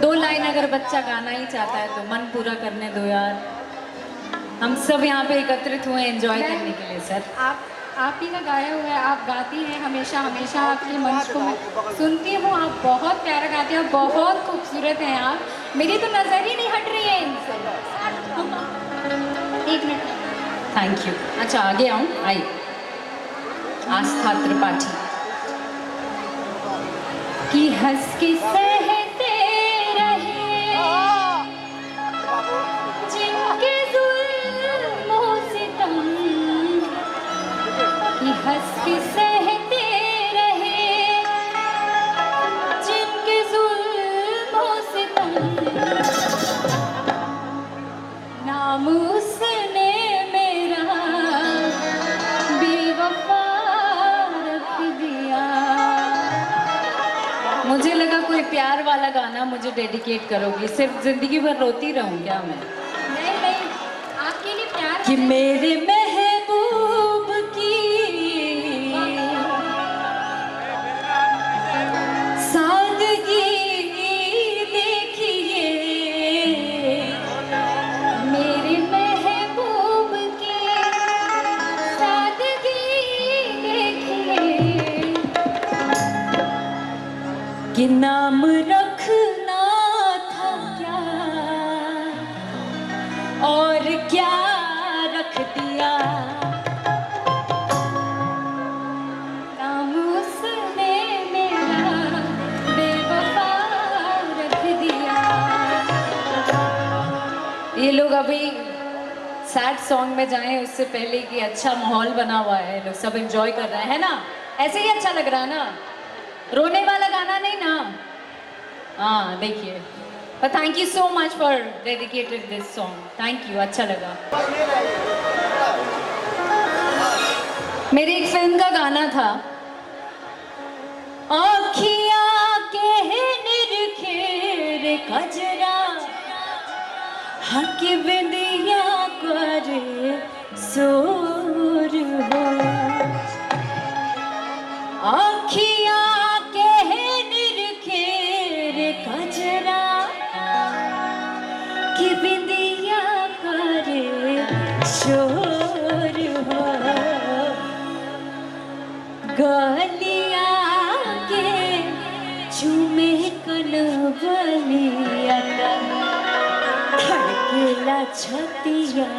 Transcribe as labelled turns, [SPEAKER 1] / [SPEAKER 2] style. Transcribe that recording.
[SPEAKER 1] दो लाइन अगर बच्चा गाना ही चाहता है तो मन पूरा करने दो यार। हम सब यहाँ पे एकत्रित हुए एंजॉय करने के लिए सर।
[SPEAKER 2] आप ही का गाया हुआ है, आप गाती हैं हमेशा हमेशा, आपके मंच को मैं सुनती हूँ, आप बहुत प्यारा गाती हैं, बहुत खूबसूरत हैं आप, मेरी तो नज़र ही नहीं हट रही है इनसे। एक मिनट।
[SPEAKER 1] Thank you. अच्छा आगे आऊँ, आई आस्था त्रिपाठी
[SPEAKER 2] कि हंस के सहते रहे जिनके जुल्मों से तुम, कि हंस के सहते रहे जिनके जुल्मों से तुम, नाम उसने मेरा बेवफा रख दिया।
[SPEAKER 1] मुझे लगा कोई प्यार वाला गाना मुझे डेडिकेट करोगी, सिर्फ जिंदगी भर रोती रहूं क्या मैं?
[SPEAKER 2] नहीं, आपके लिए प्यार
[SPEAKER 1] कि मेरे महबूब की सादगी देखिए,
[SPEAKER 2] मेरे महबूब की सादगी देखिए,
[SPEAKER 1] कि नाम रखना था क्या और क्या रख दिया,
[SPEAKER 2] नाम उसने मेरा बेवफा रख दिया।
[SPEAKER 1] ये लोग अभी सैड सॉन्ग में जाएं उससे पहले कि अच्छा माहौल बना हुआ है, लोग सब एंजॉय कर रहे हैं ना, ऐसे ही अच्छा लग रहा है ना, रोने वाला गाना नहीं ना। हाँ देखिए, but thank you so much for dedicated this song, thank you, अच्छा लगा। मेरी एक फिल्म का गाना था, आँखियाँ के निरखेर कजरा हक बिंदिया करे सोर हो, आँखियाँ के निरखेर कजरा कि बिंदिया करे शोर हो, गलिया के चूमे कनवलिया धड़केला छतिया